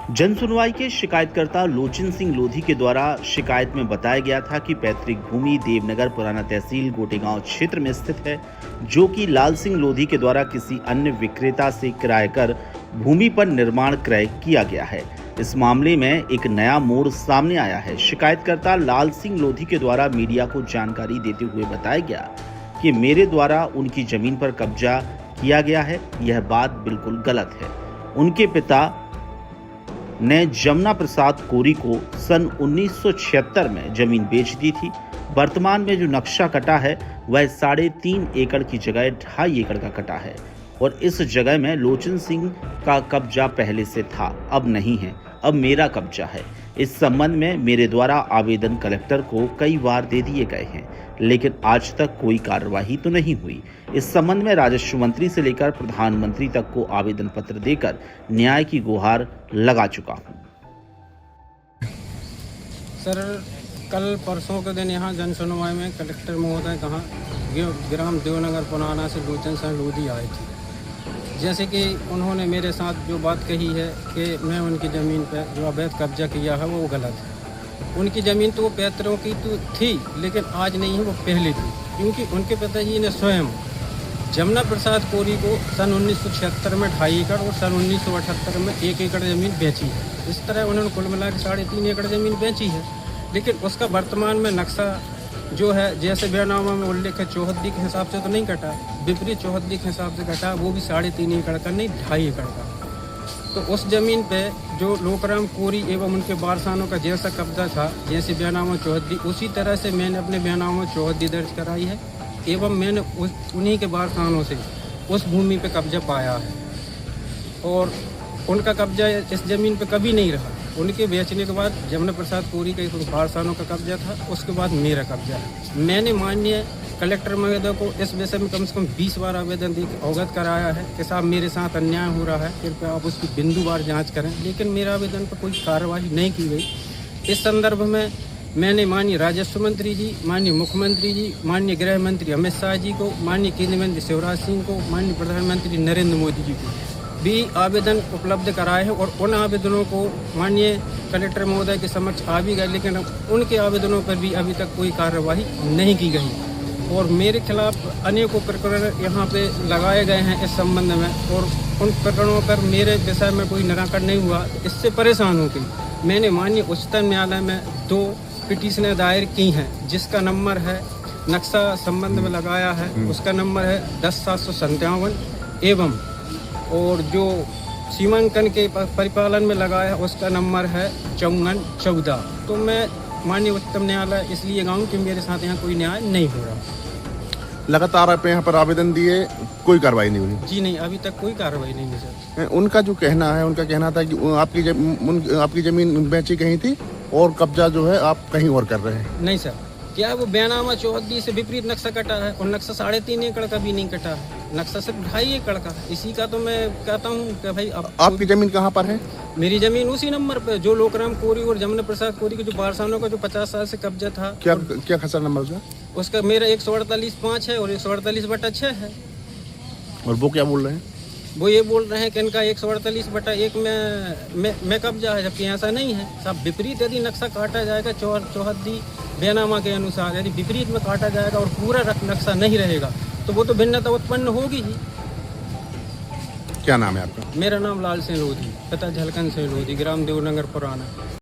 जन सुनवाई के शिकायतकर्ता लोचन सिंह लोधी के द्वारा शिकायत में बताया गया था कि पैतृक भूमि देवनगर पुराना तहसील गोटेगांव क्षेत्र में स्थित है, जो कि लाल सिंह लोधी के द्वारा किसी अन्य विक्रेता से किराए कर भूमि पर निर्माण क्रय किया गया है। इस मामले में एक नया मोड़ सामने आया है। शिकायतकर्ता लाल सिंह लोधी के द्वारा मीडिया को जानकारी देते हुए बताया गया कि मेरे द्वारा उनकी जमीन पर कब्जा किया गया है। यह बात बिल्कुल गलत है। उनके पिता ने जमुना प्रसाद कोरी को सन 1976 में जमीन बेच दी थी। वर्तमान में जो नक्शा कटा है वह 3.5 एकड़ की जगह 2.5 एकड़ का कटा है और इस जगह में लोचन सिंह का कब्जा पहले से था, अब नहीं है, अब मेरा कब्जा है। इस संबंध में मेरे द्वारा आवेदन कलेक्टर को कई बार दे दिए गए हैं, लेकिन आज तक कोई कार्रवाई तो नहीं हुई। इस संबंध में राजस्व मंत्री से लेकर प्रधानमंत्री तक को आवेदन पत्र देकर न्याय की गुहार लगा चुका हूं। सर, कल परसों के दिन यहाँ जन सुनवाई में कलेक्टर महोदय कहाँ ग्राम देवनगर पुराना से लोचन सिंह लोधी आए थे। जैसे कि उन्होंने मेरे साथ जो बात कही है कि मैं उनकी ज़मीन पर जो अवैध कब्जा किया है वो गलत है। उनकी ज़मीन तो वो पैतरों की तो थी, लेकिन आज नहीं है, वो पहले थी, क्योंकि उनके पिताजी ने स्वयं जमुना प्रसाद कोरी को सन 1976 में 2.5 एकड़ और सन 1978 में 1 एकड़ ज़मीन बेची है। इस तरह उन्होंने कुल मिला के 3.5 एकड़ ज़मीन बेची है, लेकिन उसका वर्तमान में नक्शा जो है जैसे बयानामा में उल्लेख है चौहद्दी के हिसाब से तो नहीं कटा, विपरीत चौहद्दी के हिसाब से कटा, वो भी 3.5 एकड़ का नहीं 2.5 एकड़ का। तो उस जमीन पे जो लोकराम कोरी एवं उनके वारसानों का जैसा कब्जा था, जैसे बयानामा चौहद्दी, उसी तरह से मैंने अपने बयानामा चौहद्दी दर्ज कराई है एवं मैंने उन्हीं के वारसानों से उस भूमि पे कब्जा पाया है और उनका कब्जा इस जमीन पे कभी नहीं रहा। उनके बेचने के बाद जमुना प्रसाद कोरी का एक वारसानों का कब्जा था, उसके बाद मेरा कब्जा है। मैंने माननीय कलेक्टर महोदय को इस विषय में कम से कम 20 बार आवेदन दे के अवगत कराया है कि साहब मेरे साथ अन्याय हो रहा है, कृपया आप उसकी बिंदुवार जांच करें, लेकिन मेरे आवेदन पर कोई कार्रवाई नहीं की गई। इस संदर्भ में मैंने माननीय राजस्व मंत्री जी, माननीय मुख्यमंत्री जी, माननीय गृह मंत्री अमित शाह जी को, माननीय केंद्रीय मंत्री शिवराज सिंह को, माननीय प्रधानमंत्री नरेंद्र मोदी जी को भी आवेदन उपलब्ध कराए हैं और उन आवेदनों को माननीय कलेक्टर महोदय के समक्ष आ भी गए, लेकिन उनके आवेदनों पर भी अभी तक कोई कार्रवाई नहीं की गई और मेरे खिलाफ अनेकों प्रकरण यहाँ पे लगाए गए हैं इस संबंध में और उन प्रकरणों पर मेरे विषय में कोई निराकरण नहीं हुआ। इससे परेशान होकर मैंने माननीय उच्चतम न्यायालय में 2 पिटीशनें दायर की हैं, जिसका नंबर है नक्शा संबंध में लगाया है, उसका नंबर है 10/757 एवं और जो सीमांकन के परिपालन में लगाया है उसका नंबर है 5414। तो मैं माननीय उच्चतम न्यायालय इसलिए गाऊँ कि मेरे साथ यहाँ कोई न्याय नहीं हो रहा। लगातार आप यहाँ पर आवेदन दिए, कोई कार्रवाई नहीं हुई? जी नहीं, अभी तक कोई कार्रवाई नहीं हुई सर। उनका जो कहना है, उनका कहना था कि आपकी जमीन बेची कहीं थी और कब्जा जो है आप कहीं और कर रहे हैं। नहीं सर, क्या वो बयानामा चौहद्दी से विपरीत नक्शा कटा है और नक्शा 3.5 एकड़ का भी नहीं कटा है, नक्शा सिर्फ 2.5 एकड़ का। इसी का तो मैं कहता हूँ कि भाई आपकी जमीन कहाँ पर है? मेरी जमीन उसी नंबर पे जो लोकराम कोरी और जमुना प्रसाद कोरी के जो वारसानों का जो 50 साल से कब्जा था। क्या खसरा नंबर उसका मेरा 148/5 है और 148/6 है। और वो क्या बोल रहे हैं? वो ये बोल रहे हैं कि इनका 148/1 में कब्जा है, जबकि ऐसा नहीं है साहब। विपरीत यदि नक्शा काटा जाएगा चौहद्दी बयानामा के अनुसार, यदि विपरीत में काटा जाएगा और पूरा नक्शा नहीं रहेगा तो वो तो भिन्नता उत्पन्न होगी ही। क्या नाम है आपका? मेरा नाम लाल सिंह लोधी, पिता झलकन सिंह लोधी, ग्राम देवनगर पुराना।